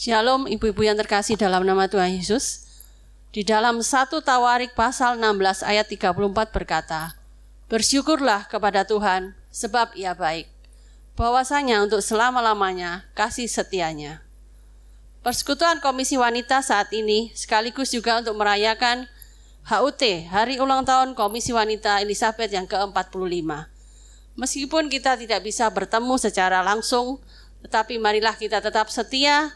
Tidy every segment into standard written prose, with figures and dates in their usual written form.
Shalom ibu-ibu yang terkasih dalam nama Tuhan Yesus. Di dalam 1 Tawarik pasal 16 ayat 34 berkata, "Bersyukurlah kepada Tuhan sebab Ia baik, bahwasanya untuk selama-lamanya kasih setianya." Persekutuan Komisi Wanita saat ini sekaligus juga untuk merayakan HUT, Hari Ulang Tahun Komisi Wanita Elizabeth yang ke-45. Meskipun kita tidak bisa bertemu secara langsung, tetapi marilah kita tetap setia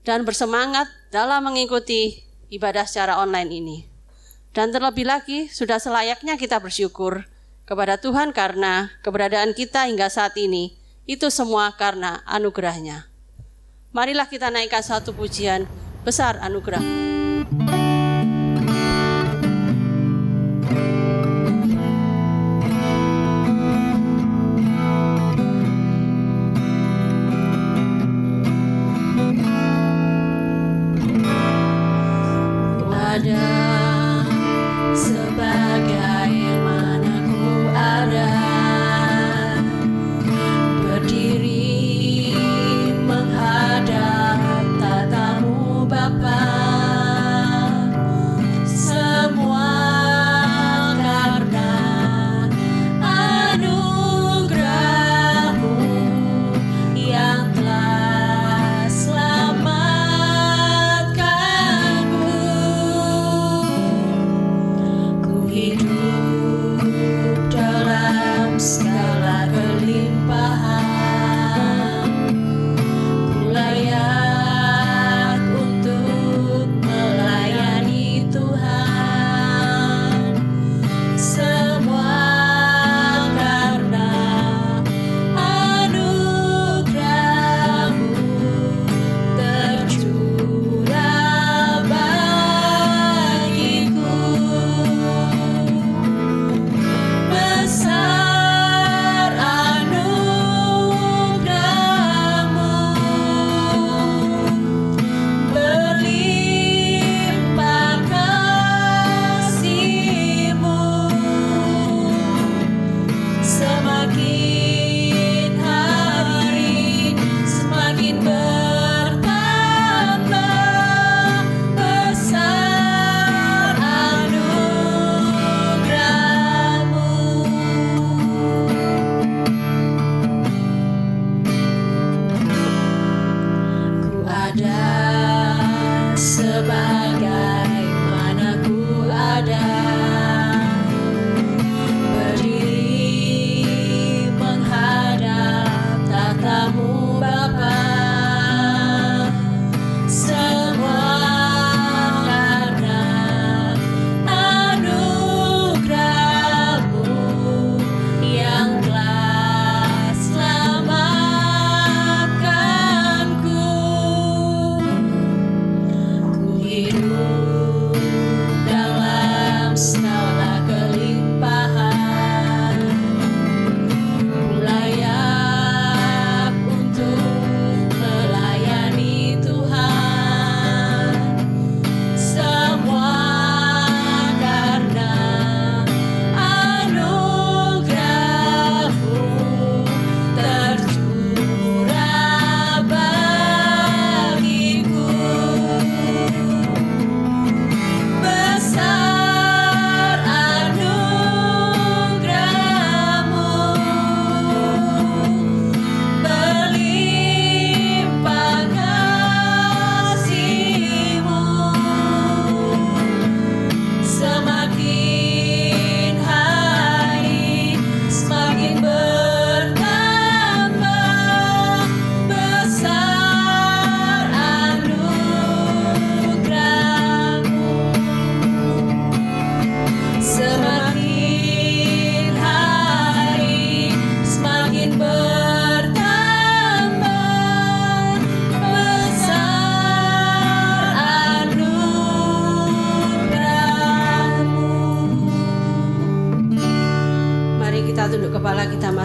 dan bersemangat dalam mengikuti ibadah secara online ini. Dan terlebih lagi, sudah selayaknya kita bersyukur kepada Tuhan karena keberadaan kita hingga saat ini, itu semua karena anugerah-Nya. Marilah kita naikkan satu pujian, besar anugerah.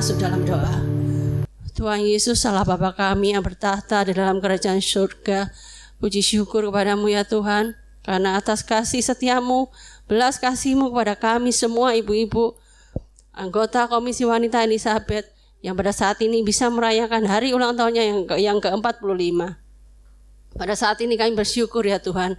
Masuk dalam doa. Tuhan Yesus, Allah Bapa kami yang bertahta di dalam kerajaan surga, puji syukur kepadamu ya Tuhan, karena atas kasih setiamu, belas kasih-Mu kepada kami semua ibu-ibu, anggota Komisi Wanita Elizabeth, yang pada saat ini bisa merayakan hari ulang tahunnya yang ke-45. Pada saat ini kami bersyukur ya Tuhan,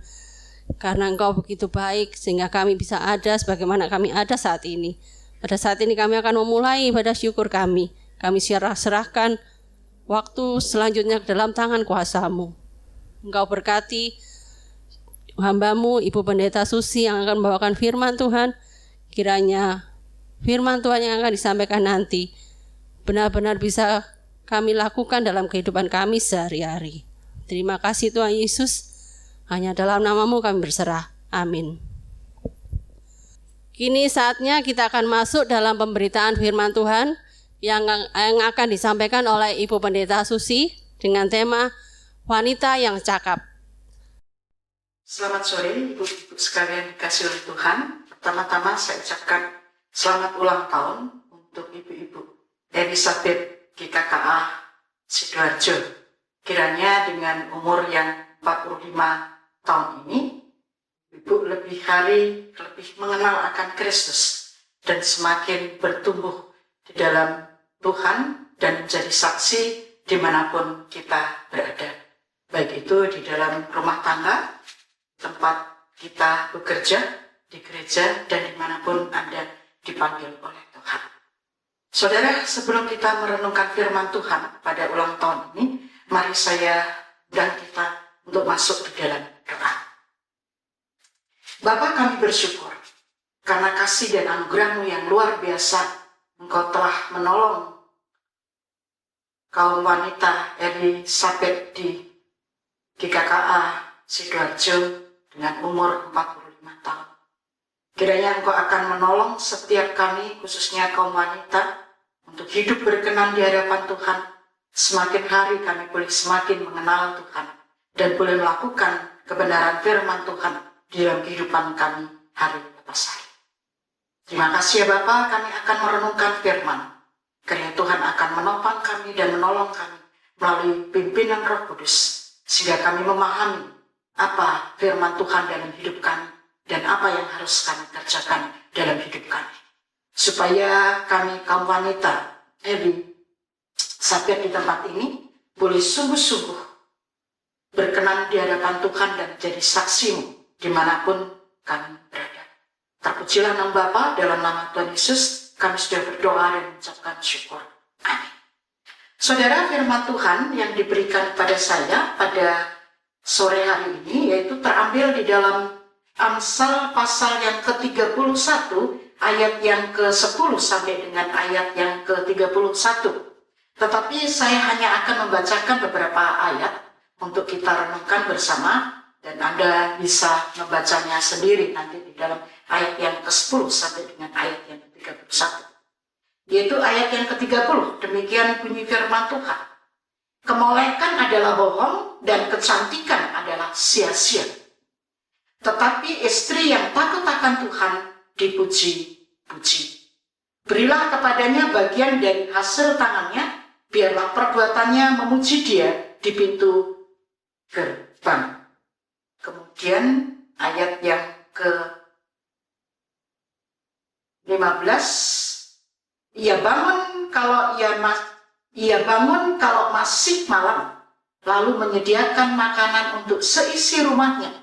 karena Engkau begitu baik sehingga kami bisa ada sebagaimana kami ada saat ini. Pada saat ini kami akan memulai ibadah syukur kami. Kami serahkan waktu selanjutnya ke dalam tangan kuasa-Mu. Engkau berkati hamba-Mu, Ibu Pendeta Susi yang akan membawakan firman Tuhan. Kiranya firman Tuhan yang akan disampaikan nanti benar-benar bisa kami lakukan dalam kehidupan kami sehari-hari. Terima kasih Tuhan Yesus. Hanya dalam nama-Mu kami berserah. Amin. Kini saatnya kita akan masuk dalam pemberitaan firman Tuhan yang akan disampaikan oleh Ibu Pendeta Susi dengan tema Wanita yang Cakap. Selamat sore ibu-ibu sekalian dikasih oleh Tuhan. Pertama-tama saya ucapkan selamat ulang tahun untuk ibu-ibu Elizabeth GKKA Sidoarjo. Kiranya dengan umur yang 45 tahun ini, ibu lebih mengenal akan Kristus dan semakin bertumbuh di dalam Tuhan dan menjadi saksi dimanapun kita berada. Baik itu di dalam rumah tangga, tempat kita bekerja, di gereja, dan dimanapun Anda dipanggil oleh Tuhan. Saudara, sebelum kita merenungkan firman Tuhan pada ulang tahun ini, mari saya dan kita untuk masuk ke dalam doa. Bapa, kami bersyukur karena kasih dan anugerah-Mu yang luar biasa. Engkau telah menolong kaum wanita Elizabeth di GKKA Sidoarjo dengan umur 45 tahun. Kiranya Engkau akan menolong setiap kami, khususnya kaum wanita, untuk hidup berkenan di hadapan Tuhan. Semakin hari kami boleh semakin mengenal Tuhan dan boleh melakukan kebenaran firman Tuhan di dalam kehidupan kami hari lepas hari. Terima kasih ya Bapa, kami akan merenungkan firman. Kiranya Tuhan akan menopang kami dan menolong kami melalui pimpinan Roh Kudus, sehingga kami memahami apa firman Tuhan dalam hidup kami dan apa yang harus kami kerjakan dalam hidup kami. Supaya kami kaum wanita Elizabeth di tempat ini boleh sungguh-sungguh berkenan di hadapan Tuhan dan jadi saksi-Mu dimanapun kami berada. Terpujilah nama Bapa, dalam nama Tuhan Yesus kami sudah berdoa dan mengucapkan syukur. Amin. Saudara, firman Tuhan yang diberikan pada saya pada sore hari ini yaitu terambil di dalam Amsal pasal yang ke-31 ayat yang ke-10 sampai dengan ayat yang ke-31. Tetapi saya hanya akan membacakan beberapa ayat untuk kita renungkan bersama dan Anda bisa membacanya sendiri nanti di dalam ayat yang ke-10 sampai dengan ayat yang ke-31. Yaitu ayat yang ke-30, demikian bunyi firman Tuhan. Kemolekan adalah bohong dan kecantikan adalah sia-sia. Tetapi istri yang takut akan Tuhan dipuji-puji. Berilah kepadanya bagian dari hasil tangannya, biarlah perbuatannya memuji dia di pintu gerbang. Kemudian ayat yang ke-15, ia bangun kalau masih malam, lalu menyediakan makanan untuk seisi rumahnya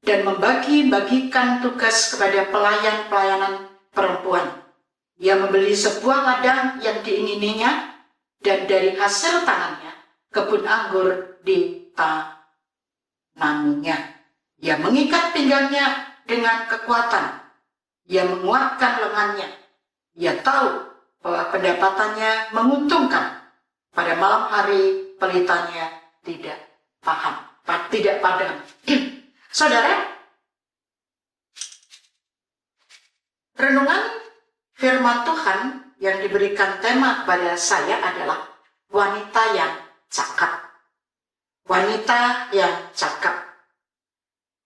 dan membagi-bagikan tugas kepada pelayan-pelayanan perempuan. Ia membeli sebuah ladang yang diingininya dan dari hasil tangannya kebun anggur ditanaminya. Ia mengikat pinggangnya dengan kekuatan. Ia menguatkan lengannya. Ia tahu bahwa pendapatannya menguntungkan. Pada malam hari pelitanya tidak padam. Saudara, renungan firman Tuhan yang diberikan tema kepada saya adalah wanita yang cakap. Wanita yang cakap.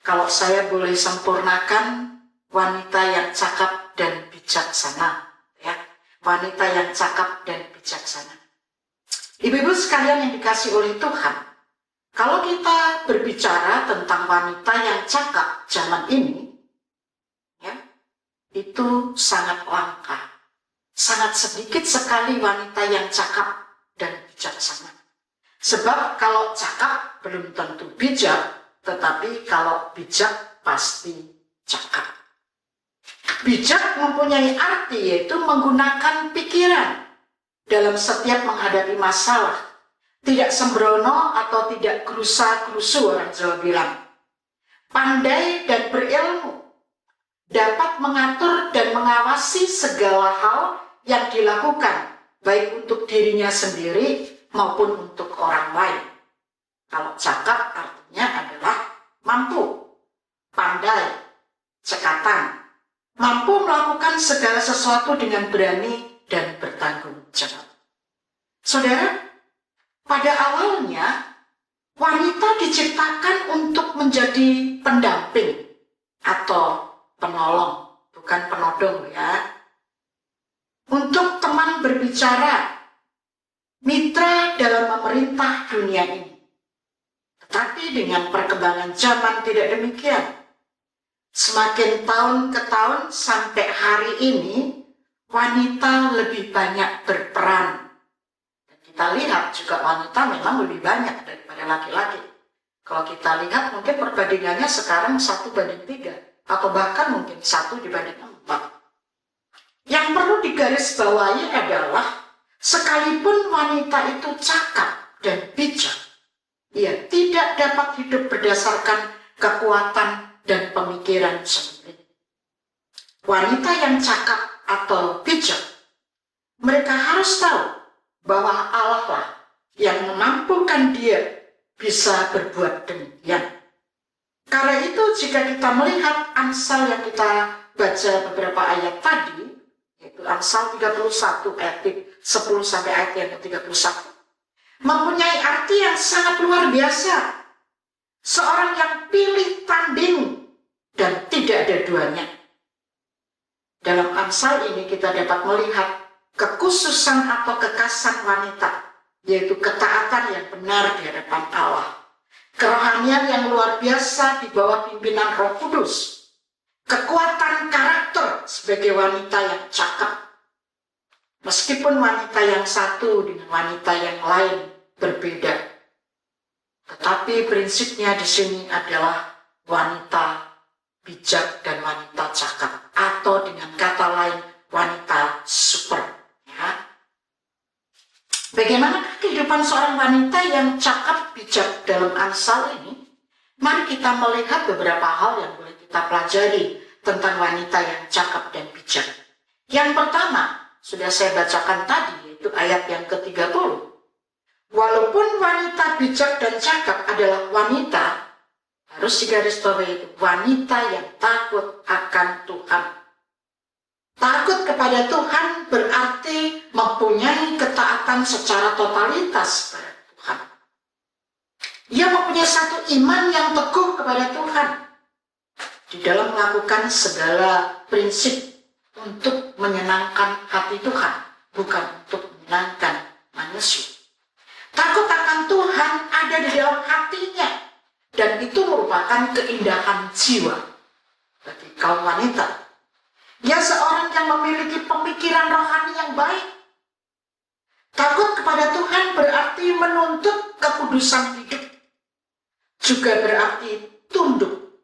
Kalau saya boleh sempurnakan, wanita yang cakap dan bijaksana. Ya, wanita yang cakap dan bijaksana. Ibu-ibu sekalian yang dikasih oleh Tuhan, kalau kita berbicara tentang wanita yang cakap zaman ini, ya, itu sangat langka. Sangat sedikit sekali wanita yang cakap dan bijaksana. Sebab kalau cakap belum tentu bijak, tetapi kalau bijak pasti cakap. Bijak mempunyai arti yaitu menggunakan pikiran dalam setiap menghadapi masalah. Tidak sembrono atau tidak gerusa-gerusu, orang Jawa bilang. Pandai dan berilmu, dapat mengatur dan mengawasi segala hal yang dilakukan, baik untuk dirinya sendiri maupun untuk orang lain. Kalau cakap artinya adalah mampu, pandai, cekatan, mampu melakukan segala sesuatu dengan berani dan bertanggung jawab. Saudara, pada awalnya wanita diciptakan untuk menjadi pendamping atau penolong, bukan penodong ya. Untuk teman berbicara, mitra dalam memerintah dunia ini. Tetapi dengan perkembangan zaman tidak demikian. Semakin tahun ke tahun sampai hari ini, wanita lebih banyak berperan. Dan kita lihat juga wanita memang lebih banyak daripada laki-laki. Kalau kita lihat mungkin perbandingannya sekarang 1:3, atau bahkan mungkin 1:4. Yang perlu digarisbawahi adalah sekalipun wanita itu cakap dan bijak, ia tidak dapat hidup berdasarkan kekuatan dan pemikiran sendiri. Wanita yang cakap atau bijak, mereka harus tahu bahwa Allah lah yang memampukan dia bisa berbuat demikian. Karena itu jika kita melihat Amsal yang kita baca beberapa ayat tadi, yaitu Amsal 31 ayat 10 sampai ayat yang ke-31, mempunyai arti yang sangat luar biasa. Seorang yang pilih tanding dan tidak ada duanya. Dalam Amsal ini kita dapat melihat kekhususan atau kekasan wanita, yaitu ketaatan yang benar di hadapan Allah, kerohanian yang luar biasa di bawah pimpinan Roh Kudus, kekuatan karakter sebagai wanita yang cakap. Meskipun wanita yang satu dengan wanita yang lain berbeda, tetapi prinsipnya di sini adalah wanita bijak dan wanita cakap, atau dengan kata lain wanita super. Ya. Bagaimana kehidupan seorang wanita yang cakap bijak dalam Amsal ini? Mari kita melihat beberapa hal yang boleh kita pelajari tentang wanita yang cakap dan bijak. Yang pertama, sudah saya bacakan tadi, yaitu ayat yang ke-30. Walaupun wanita bijak dan cakap adalah wanita, harus digarisbawahi itu wanita yang takut akan Tuhan. Takut kepada Tuhan berarti mempunyai ketaatan secara totalitas kepada Tuhan. Ia mempunyai satu iman yang teguh kepada Tuhan di dalam melakukan segala prinsip untuk menyenangkan hati Tuhan, bukan untuk menyenangkan manusia. Takut akan Tuhan ada di dalam hatinya, dan itu merupakan keindahan jiwa bagi kaum wanita. Ia seorang yang memiliki pemikiran rohani yang baik. Takut kepada Tuhan berarti menuntut kekudusan hidup, juga berarti tunduk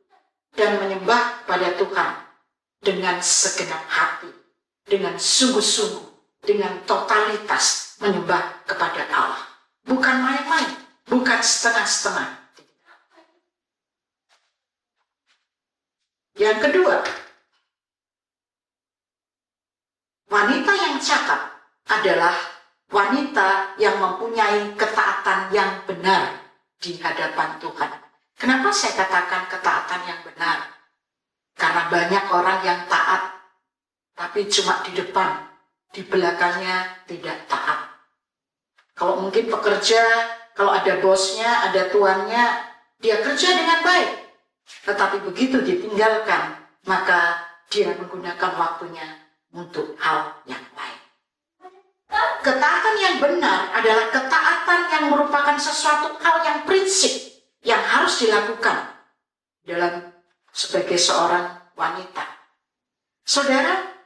dan menyembah kepada Tuhan dengan segenap hati, dengan sungguh-sungguh, dengan totalitas menyembah kepada Allah. Bukan main-main, bukan setengah-setengah. Yang kedua, wanita yang cakap adalah wanita yang mempunyai ketaatan yang benar di hadapan Tuhan. Kenapa saya katakan ketaatan yang benar? Karena banyak orang yang taat, tapi cuma di depan, di belakangnya tidak taat. Kalau mungkin pekerja, kalau ada bosnya, ada tuannya, dia kerja dengan baik. Tetapi begitu ditinggalkan, maka dia menggunakan waktunya untuk hal yang lain. Ketaatan yang benar adalah ketaatan yang merupakan sesuatu hal yang prinsip yang harus dilakukan dalam sebagai seorang wanita. Saudara,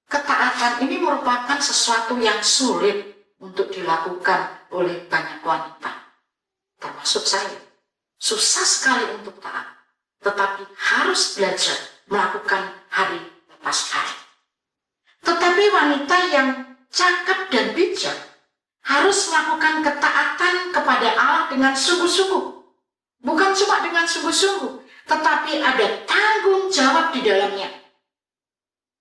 ketaatan ini merupakan sesuatu yang sulit untuk dilakukan oleh banyak wanita, termasuk saya. susah sekali untuk taat, tetapi harus belajar melakukan hari lepas hari. Tetapi wanita yang cakap dan bijak harus melakukan ketaatan kepada Allah dengan sungguh-sungguh. Bukan cuma dengan sungguh-sungguh, tetapi ada tanggung jawab di dalamnya.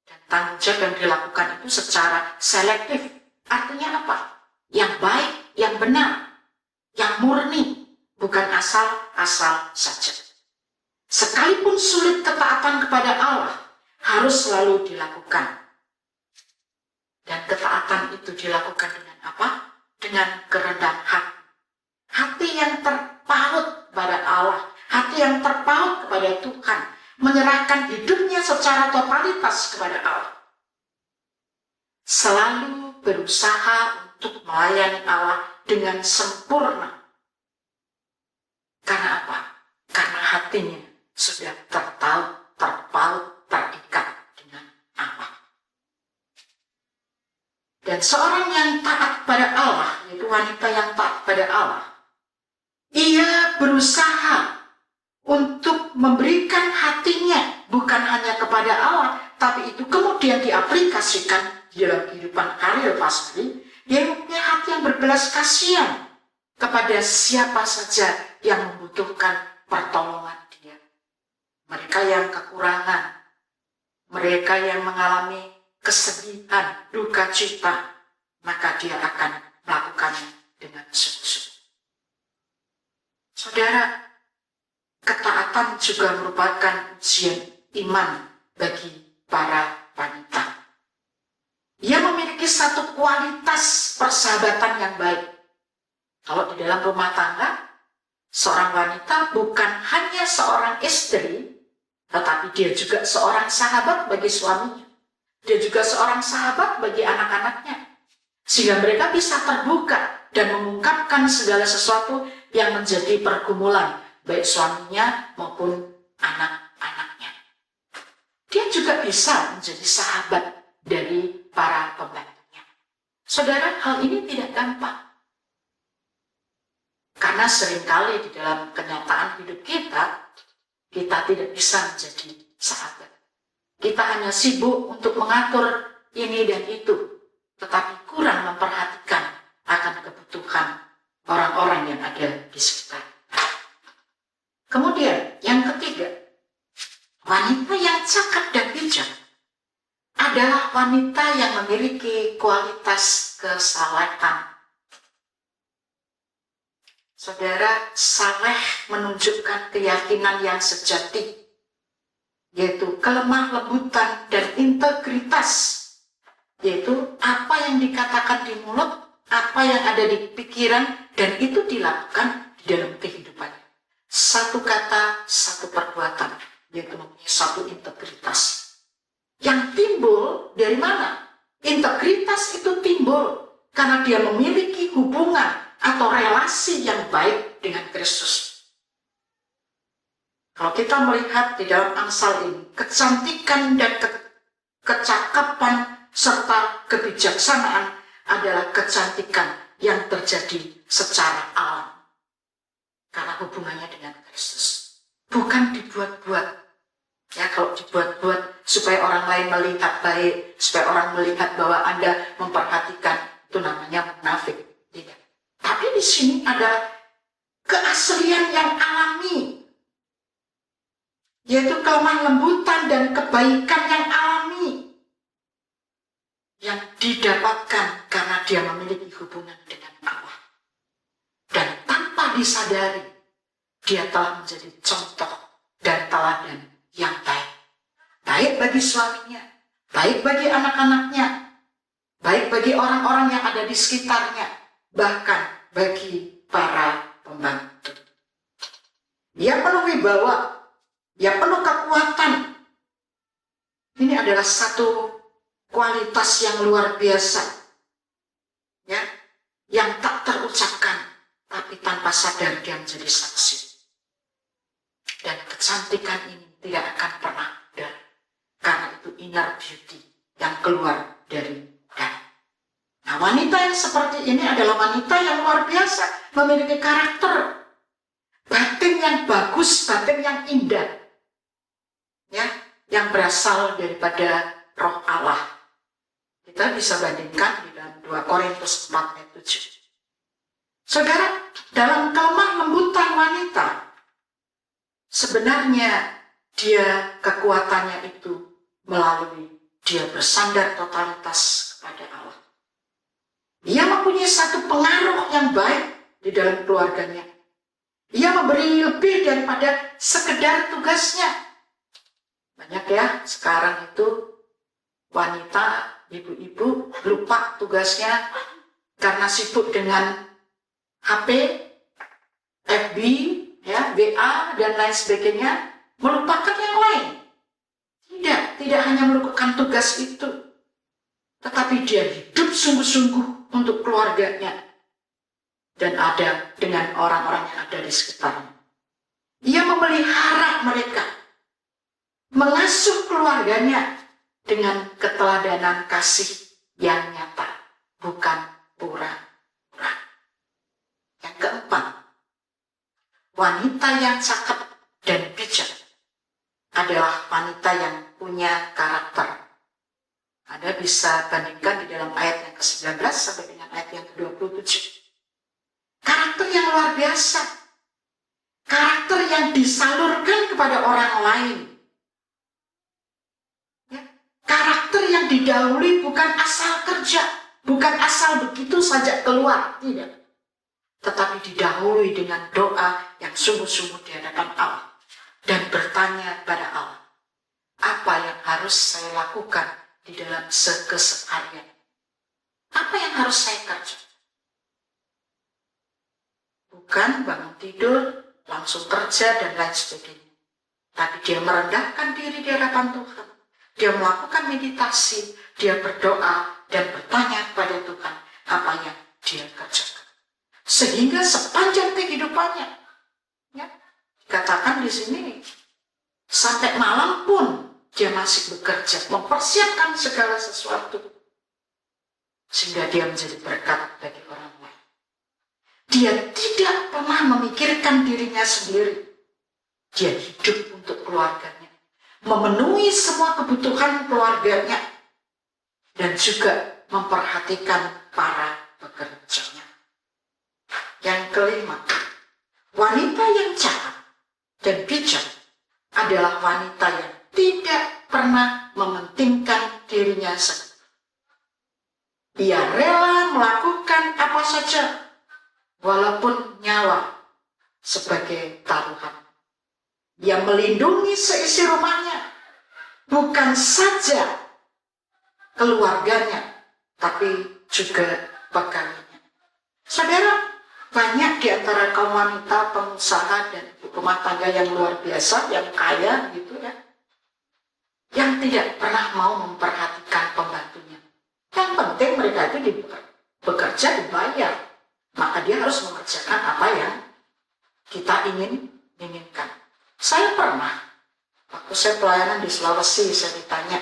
Dan tanggung jawab yang dilakukan itu secara selektif. Artinya apa? Yang baik, yang benar, yang murni, bukan asal-asal saja. Sekalipun sulit, ketaatan kepada Allah harus selalu dilakukan. Dan ketaatan itu dilakukan dengan apa? Dengan kerendahan hati. Hati yang terpaut kepada Allah, hati yang terpaut kepada Tuhan, menyerahkan hidupnya secara totalitas kepada Allah. Selalu berusaha untuk melayani Allah dengan sempurna. Karena apa? Karena hatinya sudah terpaut, terikat dengan Allah. Dan seorang yang taat pada Allah, yaitu wanita yang taat pada Allah, ia berusaha untuk memberikan hatinya bukan hanya kepada Allah, tapi itu kemudian diaplikasikan di dalam kehidupan hari lepas hari. Dia mempunyai hati yang berbelas kasihan kepada siapa saja yang membutuhkan pertolongan dia. Mereka yang kekurangan, mereka yang mengalami kesedihan, duka cita, maka dia akan melakukannya dengan sungguh-sungguh. Saudara, ketaatan juga merupakan ujian iman bagi para wanita. Ia memiliki satu kualitas persahabatan yang baik. Kalau di dalam rumah tangga, seorang wanita bukan hanya seorang istri, tetapi dia juga seorang sahabat bagi suaminya. Dia juga seorang sahabat bagi anak-anaknya. Sehingga mereka bisa terbuka dan mengungkapkan segala sesuatu yang menjadi pergumulan, baik suaminya maupun anak-anaknya. Dia juga bisa menjadi sahabat dari para pembantunya. Saudara, hal ini tidak gampang. Karena seringkali di dalam kenyataan hidup kita tidak bisa menjadi sahabat. Kita hanya sibuk untuk mengatur ini dan itu, tetapi kurang memperhatikan akan kebutuhan orang-orang yang ada di sekitar. Kemudian, yang ketiga, wanita yang cakap dan bijak adalah wanita yang memiliki kualitas kesalehan. Saudara, saleh menunjukkan keyakinan yang sejati, yaitu kelemah lembutan dan integritas, yaitu apa yang dikatakan di mulut, apa yang ada di pikiran, dan itu dilakukan di dalam kehidupannya. Satu kata, satu perbuatan, yaitu mempunyai satu integritas. Yang timbul dari mana? Integritas itu timbul karena dia memiliki hubungan atau relasi yang baik dengan Kristus. Kalau kita melihat di dalam Amsal ini, kecantikan dan kecakapan serta kebijaksanaan adalah kecantikan yang terjadi secara alam. Karena hubungannya dengan Kristus. Bukan dibuat-buat. Ya, kalau dibuat-buat supaya orang lain melihat baik, supaya orang melihat bahwa Anda memperhatikan, itu namanya munafik. Tidak. Tapi di sini ada keaslian yang alami, yaitu kelemah lembutan dan kebaikan yang alami yang didapatkan karena dia memiliki hubungan dengan Allah. Dan tanpa disadari, dia telah menjadi contoh dan teladan yang baik. Baik bagi suaminya, baik bagi anak-anaknya, baik bagi orang-orang yang ada di sekitarnya, bahkan bagi para pembantu. Dia penuh wibawa, dia penuh kekuatan. Ini adalah satu kualitas yang luar biasa, ya, yang tak terucapkan, tapi tanpa sadar dia menjadi saksi. Dan kecantikan ini tidak akan pernah pudar, karena itu inner beauty yang keluar dari dalam. Nah, wanita yang seperti ini adalah wanita yang luar biasa, memiliki karakter. batin yang bagus, batin yang indah, ya, yang berasal daripada Roh Allah. Kita bisa bandingkan di dalam 2 Korintus 4 ayat 7. Saudara, dalam kelemah lembutan wanita, sebenarnya dia kekuatannya itu melalui dia bersandar totalitas kepada Allah. Dia mempunyai satu pengaruh yang baik di dalam keluarganya. Ia memberi lebih daripada sekedar tugasnya. Banyak ya sekarang itu wanita, ibu-ibu lupa tugasnya karena sibuk dengan HP, FB, ya, WA, dan lain sebagainya, melupakan yang lain. Tidak hanya melakukan tugas itu, tetapi dia hidup sungguh-sungguh untuk keluarganya dan ada dengan orang-orang yang ada di sekitarnya. Ia memelihara mereka, mengasuh keluarganya dengan keteladanan kasih yang nyata, bukan pura-pura. Yang keempat, wanita yang cakep dan bijak adalah wanita yang punya karakter. Anda bisa bandingkan di dalam ayat yang ke-19 sampai dengan ayat yang ke-27. Karakter yang luar biasa. Karakter yang disalurkan kepada orang lain. Ya. Karakter yang didahului bukan asal kerja, bukan asal begitu saja keluar, tidak. Tetapi didahului dengan doa yang sungguh-sungguh di hadapan Allah. Dan bertanya kepada Allah, apa yang harus saya lakukan di dalam keseharian? Apa yang harus saya kerjakan? Bukan bangun tidur, langsung kerja dan lain sebagainya. Tapi dia merendahkan diri di hadapan Tuhan. Dia melakukan meditasi, dia berdoa dan bertanya kepada Tuhan apa yang dia kerjakan. Sehingga sepanjang kehidupannya, ya, dikatakan di sini, sampai malam pun dia masih bekerja, mempersiapkan segala sesuatu. Sehingga dia menjadi berkat bagi orang lain. Dia tidak pernah memikirkan dirinya sendiri. Dia hidup untuk keluarganya. Memenuhi semua kebutuhan keluarganya. Dan juga memperhatikan para pekerjanya. Yang kelima, wanita yang cakap dan bijak adalah wanita yang tidak pernah mementingkan dirinya sendiri. Ia rela melakukan apa saja, walaupun nyawa sebagai taruhan. Ia melindungi seisi rumahnya, bukan saja keluarganya, tapi juga pegawainya. Saudara, banyak di antara kaum wanita, pengusaha, dan rumah tangga yang luar biasa, yang kaya gitu ya, yang tidak pernah mau memperhatikan pembantunya. Yang penting mereka itu bekerja dibayar, maka dia harus mengerjakan apa yang kita inginkan. Saya pernah, waktu saya pelayanan di Sulawesi, saya ditanya,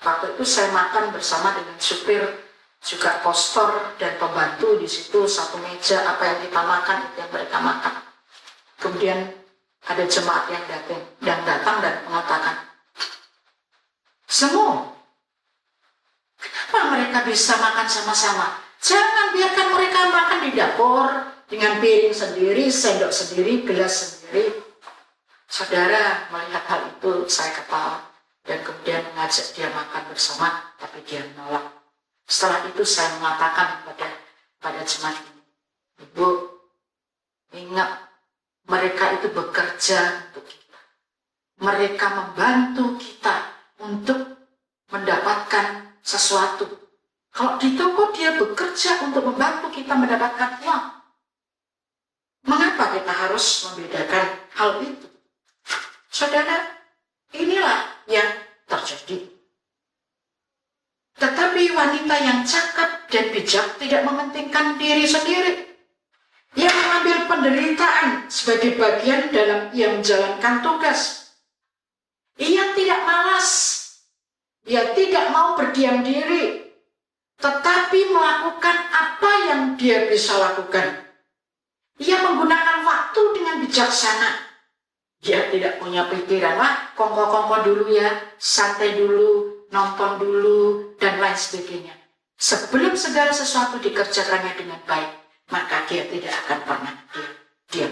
waktu itu saya makan bersama dengan supir, juga postor dan pembantu di situ, satu meja, apa yang kita makan itu yang mereka makan. Kemudian ada jemaat yang datang dan mengatakan, semua, kenapa mereka bisa makan sama-sama? Jangan biarkan mereka makan di dapur dengan piring sendiri, sendok sendiri, gelas sendiri. Saudara melihat hal itu, saya ketawa dan kemudian mengajak dia makan bersama, tapi dia menolak. Setelah itu saya mengatakan pada jemaat ini, Ibu, ingat, mereka itu bekerja untuk kita. Mereka membantu kita untuk mendapatkan sesuatu. Kalau di toko dia bekerja untuk membantu kita mendapatkan uang. Mengapa kita harus membedakan hal itu? Saudara, inilah yang terjadi. Tetapi wanita yang cakap dan bijak tidak mementingkan diri sendiri. Ia mengambil penderitaan sebagai bagian dalam ia menjalankan tugas. Ia tidak malas. Ia tidak mau berdiam diri. Tetapi melakukan apa yang dia bisa lakukan. Ia menggunakan waktu dengan bijaksana. Dia tidak punya pikiran, wah kongko-kongko dulu ya, santai dulu, nonton dulu, dan lain sebagainya. Sebelum segala sesuatu dikerjakannya dengan baik, maka dia tidak akan pernah diam.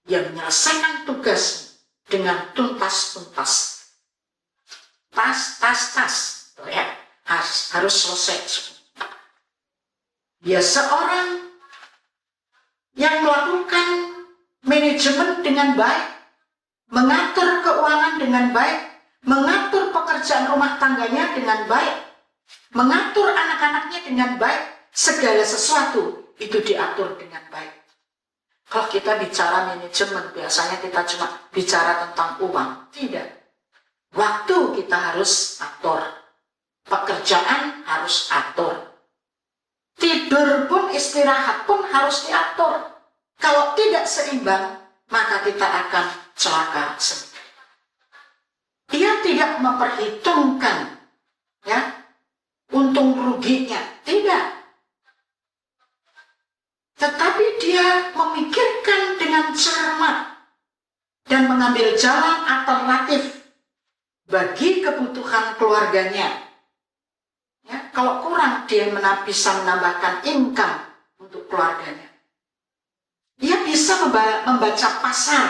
Dia menyelesaikan tugas dengan tuntas. Tas, ya, harus selesai. Dia seorang yang melakukan manajemen dengan baik, mengatur keuangan dengan baik, mengatur pekerjaan rumah tangganya dengan baik, mengatur anak-anaknya dengan baik, segala sesuatu itu diatur dengan baik. Kalau kita bicara manajemen, biasanya kita cuma bicara tentang uang. Tidak. Waktu kita harus atur. Pekerjaan harus atur. Tidur pun, istirahat pun harus diatur. Kalau tidak seimbang, maka kita akan celaka sendiri. Dia tidak memperhitungkan ya untung ruginya, tidak. Tetapi dia memikirkan dengan cermat dan mengambil jalan alternatif bagi kebutuhan keluarganya. Ya, kalau kurang, dia bisa menambahkan income untuk keluarganya. Dia bisa membaca pasar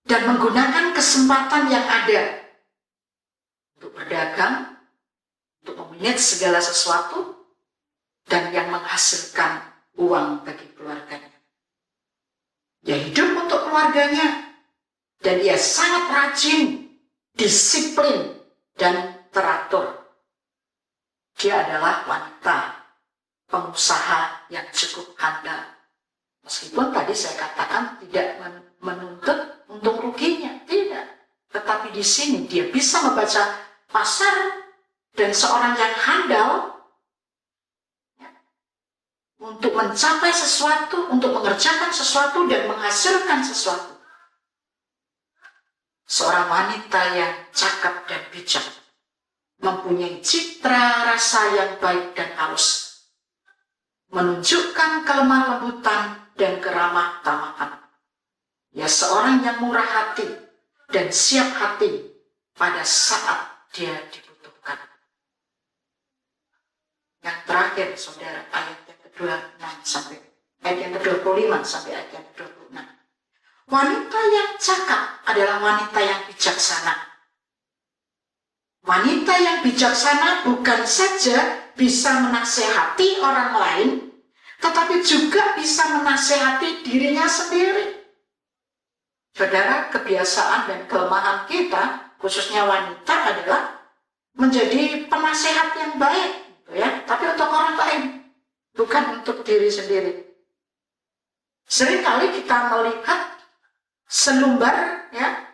dan menggunakan kesempatan yang ada untuk berdagang, untuk memanage segala sesuatu, dan yang menghasilkan uang bagi keluarganya. Dia hidup untuk keluarganya, dan ia sangat rajin, disiplin, dan teratur. Dia adalah wanita pengusaha yang cukup handal. Meskipun tadi saya katakan tidak menuntut untung ruginya, tidak. Tetapi di sini dia bisa membaca pasar dan seorang yang handal ya, untuk mencapai sesuatu, untuk mengerjakan sesuatu dan menghasilkan sesuatu. Seorang wanita yang cakap dan bijak, mempunyai citra rasa yang baik dan halus, menunjukkan kelemah lembutan dan keramah tamahan. Ya, seorang yang murah hati dan siap hati pada saat dia dibutuhkan. Yang terakhir, saudara, ayat yang ke-25 sampai ayat yang ke-26. Wanita yang cakap adalah wanita yang bijaksana. Wanita yang bijaksana bukan saja bisa menasehati orang lain, tetapi juga bisa menasehati dirinya sendiri. Saudara, kebiasaan dan kelemahan kita, khususnya wanita, adalah menjadi penasehat yang baik, ya, tapi untuk orang lain, bukan untuk diri sendiri. Seringkali kita melihat selumbar, ya,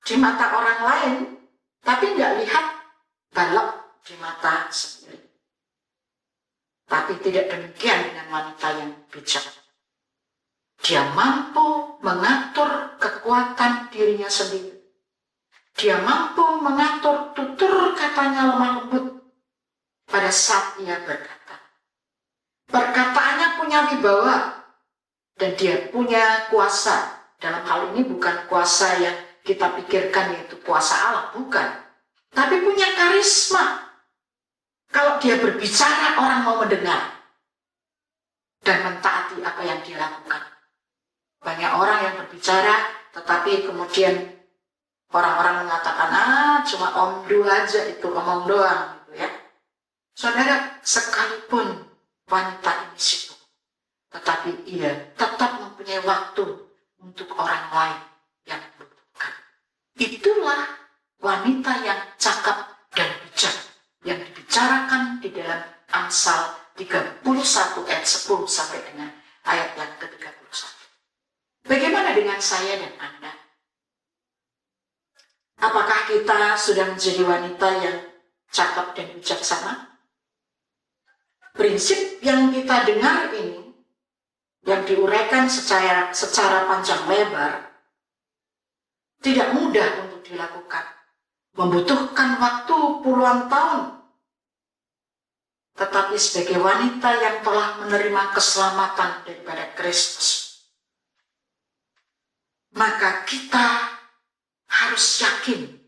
di mata orang lain, tapi nggak lihat balok di mata sendiri. Tapi tidak demikian dengan wanita yang bijak. Dia mampu mengatur kekuatan dirinya sendiri. Dia mampu mengatur tutur katanya lemah lembut pada saat ia berkata. Perkataannya punya wibawa dan dia punya kuasa. Dalam hal ini bukan kuasa yang kita pikirkan yaitu kuasa Allah, bukan. Tapi punya karisma. Kalau dia berbicara, orang mau mendengar dan mentaati apa yang dia lakukan. Banyak orang yang berbicara, tetapi kemudian orang-orang mengatakan, cuma omdu aja itu, omong doang, gitu ya. Saudara, sekalipun wanita ini sibuk, tetapi ia tetap mempunyai waktu untuk orang lain yang membutuhkan. Itulah wanita yang cakap dan bijak yang dibicarakan di dalam Amsal 31 ayat 10 sampai dengan ayat yang ke-31. Bagaimana dengan saya dan Anda? Apakah kita sudah menjadi wanita yang cakap dan bijaksana? Prinsip yang kita dengar ini, yang diuraikan secara panjang lebar, tidak mudah untuk dilakukan. Membutuhkan waktu puluhan tahun. tetapi sebagai wanita yang telah menerima keselamatan daripada Kristus. Maka kita harus yakin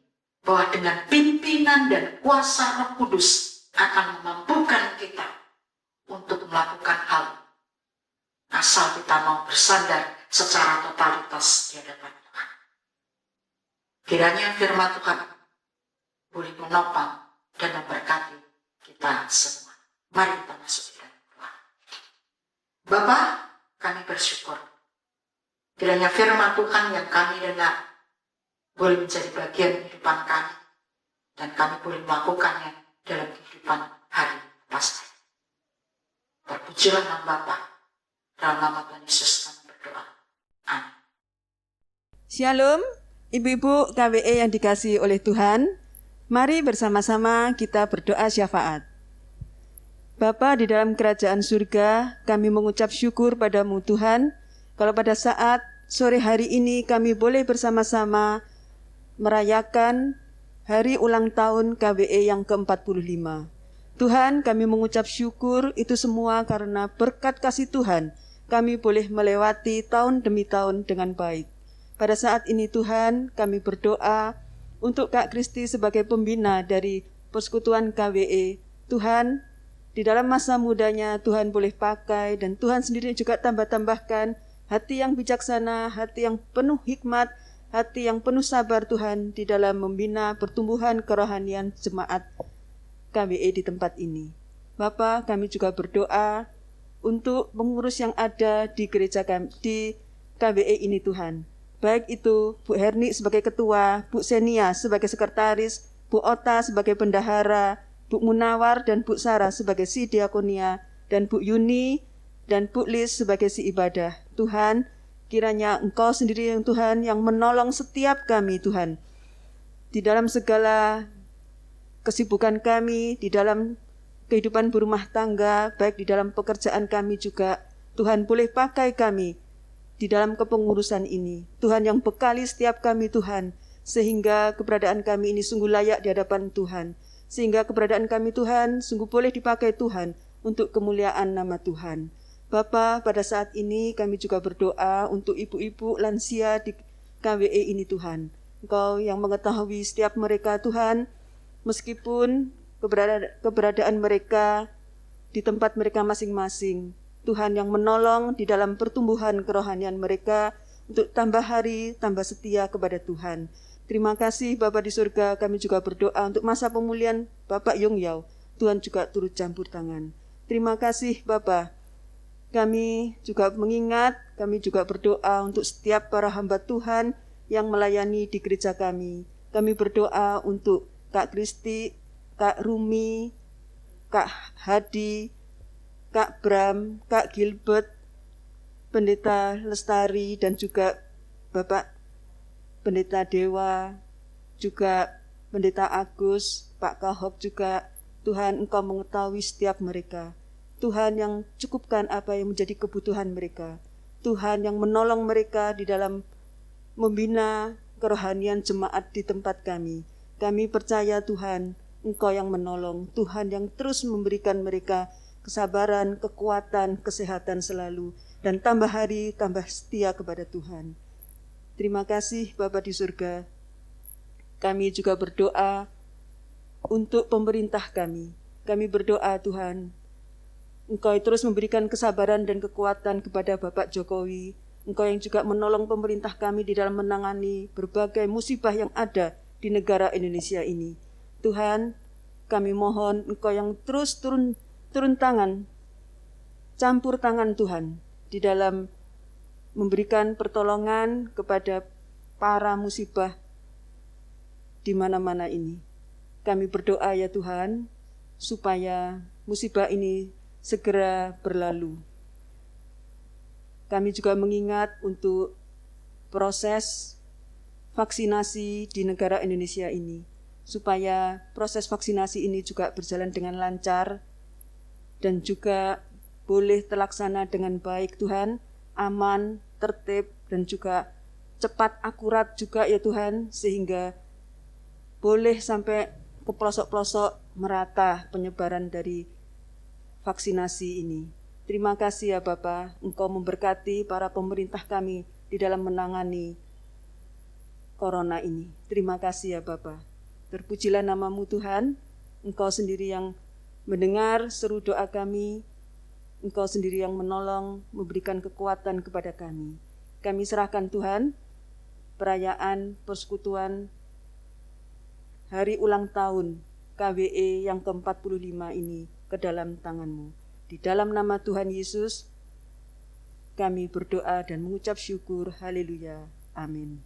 bahwa dengan pimpinan dan kuasa Roh Kudus akan memampukan kita untuk melakukan hal, asal kita mau bersandar secara totalitas di hadapan Tuhan. Kiranya firman Tuhan boleh menopang dan memberkati kita semua. Mari kita masuk di dalam doa. Bapa, kami bersyukur kiranya firman Tuhan yang kami dengar boleh menjadi bagian kehidupan kami, dan kami boleh melakukannya dalam kehidupan hari lepas hari. Terpujilah nama Bapa, dalam nama Tuhan Yesus kami berdoa. Amin. Shalom, ibu-ibu KWE yang dikasihi oleh Tuhan. Mari bersama-sama kita berdoa syafaat. Bapa di dalam kerajaan surga, kami mengucap syukur padamu Tuhan, kalau pada saat sore hari ini kami boleh bersama-sama merayakan hari ulang tahun KWE yang ke-45. Tuhan, kami mengucap syukur itu semua karena berkat kasih Tuhan, kami boleh melewati tahun demi tahun dengan baik. Pada saat ini Tuhan, kami berdoa untuk Kak Kristi sebagai pembina dari Persekutuan KWE. Tuhan, di dalam masa mudanya Tuhan boleh pakai, dan Tuhan sendiri juga tambahkan hati yang bijaksana, hati yang penuh hikmat, hati yang penuh sabar Tuhan di dalam membina pertumbuhan kerohanian jemaat KWE di tempat ini. Bapa, kami juga berdoa untuk pengurus yang ada di gereja kami, di KWE ini Tuhan. Baik itu Bu Herni sebagai ketua, Bu Senia sebagai sekretaris, Bu Ota sebagai bendahara, Bu Munawar dan Bu Sarah sebagai si diakonia, dan Bu Yuni dan Bu Lis sebagai si ibadah. Tuhan, kiranya Engkau sendiri yang Tuhan yang menolong setiap kami Tuhan. Di dalam segala kesibukan kami, di dalam kehidupan berumah tangga, baik di dalam pekerjaan kami juga, Tuhan boleh pakai kami di dalam kepengurusan ini. Tuhan yang bekali setiap kami Tuhan, sehingga keberadaan kami ini sungguh layak di hadapan Tuhan. Sehingga keberadaan kami Tuhan sungguh boleh dipakai Tuhan untuk kemuliaan nama Tuhan. Bapa, pada saat ini kami juga berdoa untuk ibu-ibu lansia di KWE ini Tuhan. Engkau yang mengetahui setiap mereka Tuhan, meskipun keberadaan mereka di tempat mereka masing-masing. Tuhan yang menolong di dalam pertumbuhan kerohanian mereka untuk tambah hari, tambah setia kepada Tuhan. Terima kasih Bapa di surga, kami juga berdoa untuk masa pemulihan Bapak Yongyao. Tuhan juga turut campur tangan. Terima kasih Bapa. Kami juga mengingat, kami juga berdoa untuk setiap para hamba Tuhan yang melayani di gereja kami. Kami berdoa untuk Kak Kristi, Kak Rumi, Kak Hadi, Kak Bram, Kak Gilbert, Pendeta Lestari, dan juga Bapak Pendeta Dewa, juga Pendeta Agus, Pak Kahok juga. Tuhan, Engkau mengetahui setiap mereka. Tuhan yang cukupkan apa yang menjadi kebutuhan mereka. Tuhan yang menolong mereka di dalam membina kerohanian jemaat di tempat kami. Kami percaya Tuhan, Engkau yang menolong. Tuhan yang terus memberikan mereka kesabaran, kekuatan, kesehatan selalu. Dan tambah hari, tambah setia kepada Tuhan. Terima kasih Bapa di surga. Kami juga berdoa untuk pemerintah kami. Kami berdoa Tuhan, Engkau terus memberikan kesabaran dan kekuatan kepada Bapak Jokowi. Engkau yang juga menolong pemerintah kami di dalam menangani berbagai musibah yang ada di negara Indonesia ini. Tuhan, kami mohon Engkau yang terus turun tangan, campur tangan Tuhan di dalam memberikan pertolongan kepada para musibah di mana-mana ini. Kami berdoa ya Tuhan, supaya musibah ini segera berlalu. Kami juga mengingat untuk proses vaksinasi di negara Indonesia ini, supaya proses vaksinasi ini juga berjalan dengan lancar dan juga boleh terlaksana dengan baik Tuhan, aman, tertib, dan juga cepat, akurat juga ya Tuhan, sehingga boleh sampai ke pelosok-pelosok merata penyebaran dari vaksinasi ini. Terima kasih ya Bapa, Engkau memberkati para pemerintah kami di dalam menangani corona ini. Terima kasih ya Bapa. Terpujilah nama-Mu Tuhan, Engkau sendiri yang mendengar seru doa kami, Engkau sendiri yang menolong, memberikan kekuatan kepada kami. Kami serahkan Tuhan, perayaan persekutuan hari ulang tahun KWE yang ke-45 ini ke dalam tangan-Mu. Di dalam nama Tuhan Yesus, kami berdoa dan mengucap syukur. Haleluya. Amin.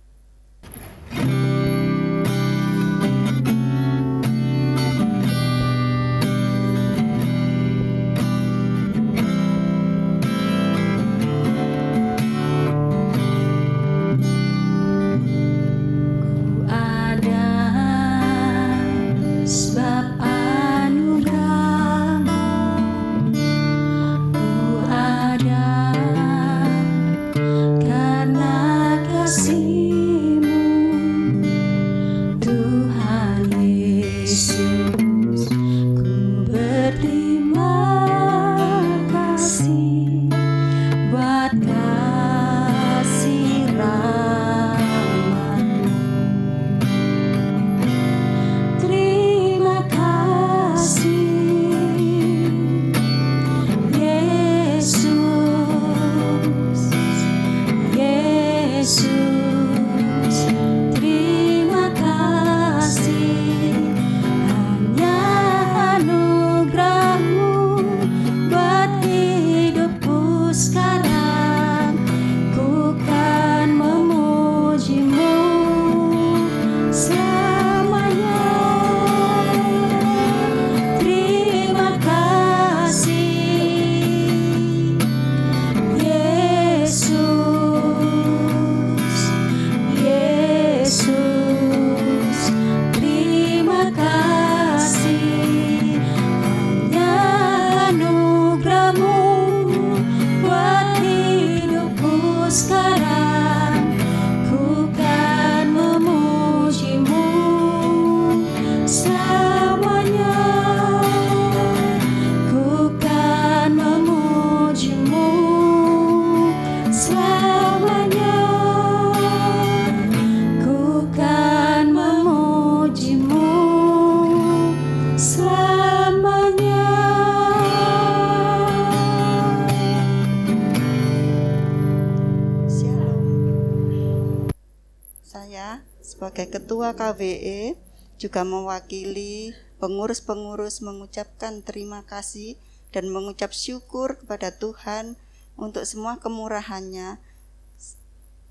Sebagai Ketua KWE juga mewakili pengurus-pengurus mengucapkan terima kasih dan mengucap syukur kepada Tuhan untuk semua kemurahannya.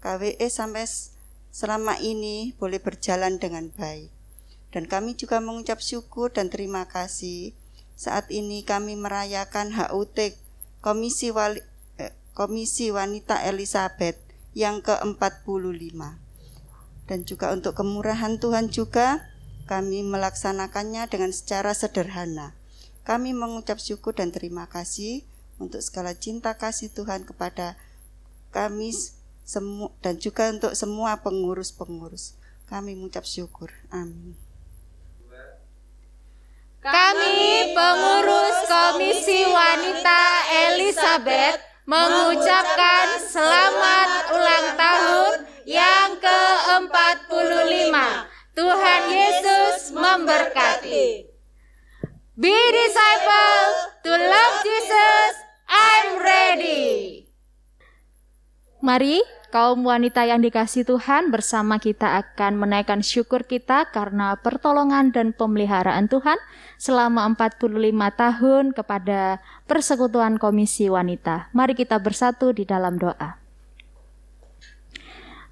KWE sampai selama ini boleh berjalan dengan baik. Dan kami juga mengucap syukur dan terima kasih. Saat ini kami merayakan HUT Komisi Wanita Elizabeth yang ke-45. Dan juga untuk kemurahan Tuhan juga kami melaksanakannya dengan secara sederhana. Kami mengucap syukur dan terima kasih untuk segala cinta kasih Tuhan kepada kami dan juga untuk semua pengurus-pengurus. Kami mengucap syukur. Amin. Kami pengurus Komisi Wanita Elizabeth mengucapkan selamat ulang tahun yang ke-45. Tuhan Yesus memberkati. Be disciple to love Jesus. I'm ready. Mari kaum wanita yang dikasihi Tuhan, bersama kita akan menaikkan syukur kita karena pertolongan dan pemeliharaan Tuhan selama 45 tahun kepada Persekutuan Komisi Wanita. Mari kita bersatu di dalam doa.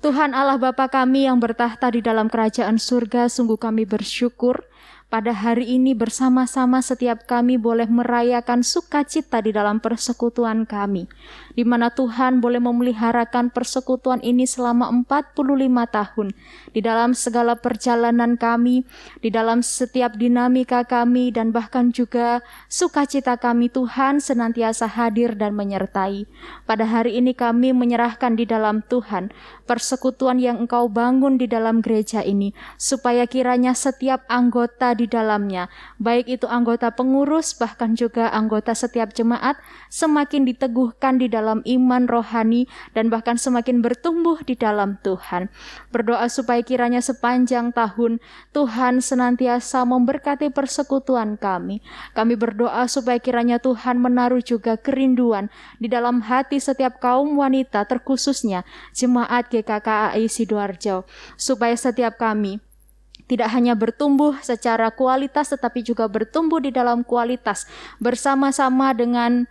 Tuhan Allah Bapa kami yang bertahta di dalam kerajaan surga, sungguh kami bersyukur pada hari ini bersama-sama setiap kami boleh merayakan sukacita di dalam persekutuan kami, di mana Tuhan boleh memeliharakan persekutuan ini selama 45 tahun, di dalam segala perjalanan kami, di dalam setiap dinamika kami, dan bahkan juga sukacita kami Tuhan senantiasa hadir dan menyertai. Pada hari ini kami menyerahkan di dalam Tuhan persekutuan yang Engkau bangun di dalam gereja ini, supaya kiranya setiap anggota di di dalamnya, baik itu anggota pengurus bahkan juga anggota setiap jemaat, semakin diteguhkan di dalam iman rohani dan bahkan semakin bertumbuh di dalam Tuhan. Berdoa supaya kiranya sepanjang tahun Tuhan senantiasa memberkati persekutuan kami. Kami berdoa supaya kiranya Tuhan menaruh juga kerinduan di dalam hati setiap kaum wanita, terkhususnya jemaat GKKAI Sidoarjo, supaya setiap kami tidak hanya bertumbuh secara kualitas tetapi juga bertumbuh di dalam kualitas, bersama-sama dengan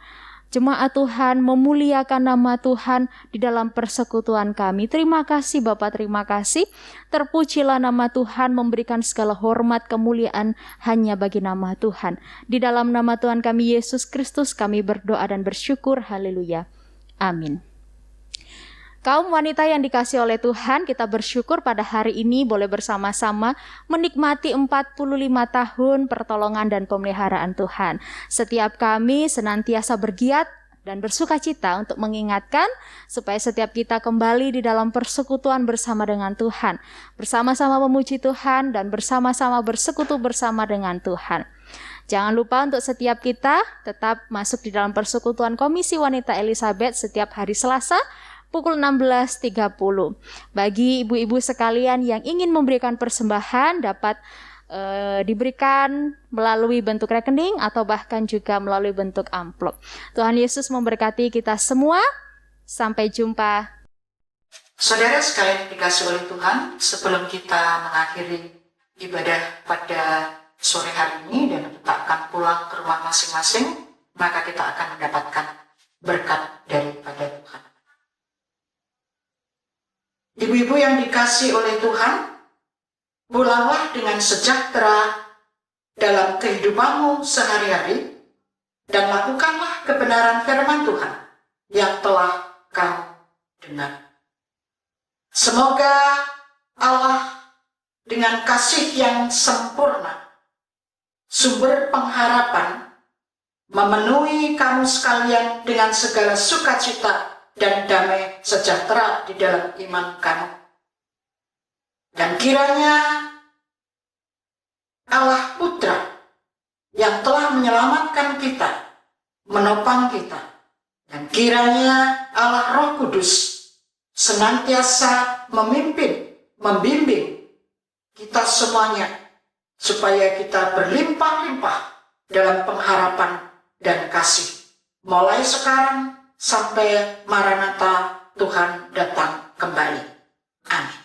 jemaat Tuhan, memuliakan nama Tuhan di dalam persekutuan kami. Terima kasih Bapak, terima kasih. Terpujilah nama Tuhan, memberikan segala hormat kemuliaan hanya bagi nama Tuhan. Di dalam nama Tuhan kami Yesus Kristus kami berdoa dan bersyukur. Haleluya. Amin. Kaum wanita yang dikasihi oleh Tuhan, kita bersyukur pada hari ini boleh bersama-sama menikmati 45 tahun pertolongan dan pemeliharaan Tuhan. Setiap kami senantiasa bergiat dan bersukacita untuk mengingatkan supaya setiap kita kembali di dalam persekutuan bersama dengan Tuhan, bersama-sama memuji Tuhan dan bersama-sama bersekutu bersama dengan Tuhan. Jangan lupa untuk setiap kita tetap masuk di dalam persekutuan Komisi Wanita Elizabeth setiap hari Selasa pukul 16.30. Bagi ibu-ibu sekalian yang ingin memberikan persembahan dapat diberikan melalui bentuk rekening atau bahkan juga melalui bentuk amplop. Tuhan Yesus memberkati kita semua. Sampai jumpa. Saudara sekalian dikasih oleh Tuhan, sebelum kita mengakhiri ibadah pada sore hari ini dan kita akan pulang ke rumah masing-masing, maka kita akan mendapatkan berkat daripada Tuhan. Ibu-ibu yang dikasih oleh Tuhan, pulanglah dengan sejahtera dalam kehidupanmu sehari-hari dan lakukanlah kebenaran firman Tuhan yang telah kamu dengar. Semoga Allah dengan kasih yang sempurna, sumber pengharapan, memenuhi kamu sekalian dengan segala sukacita dan damai sejahtera di dalam iman kamu. Dan kiranya Allah Putra yang telah menyelamatkan kita, menopang kita, dan kiranya Allah Roh Kudus senantiasa memimpin, membimbing kita semuanya, supaya kita berlimpah-limpah dalam pengharapan dan kasih, mulai sekarang sampai Maranatha Tuhan datang kembali. Amin.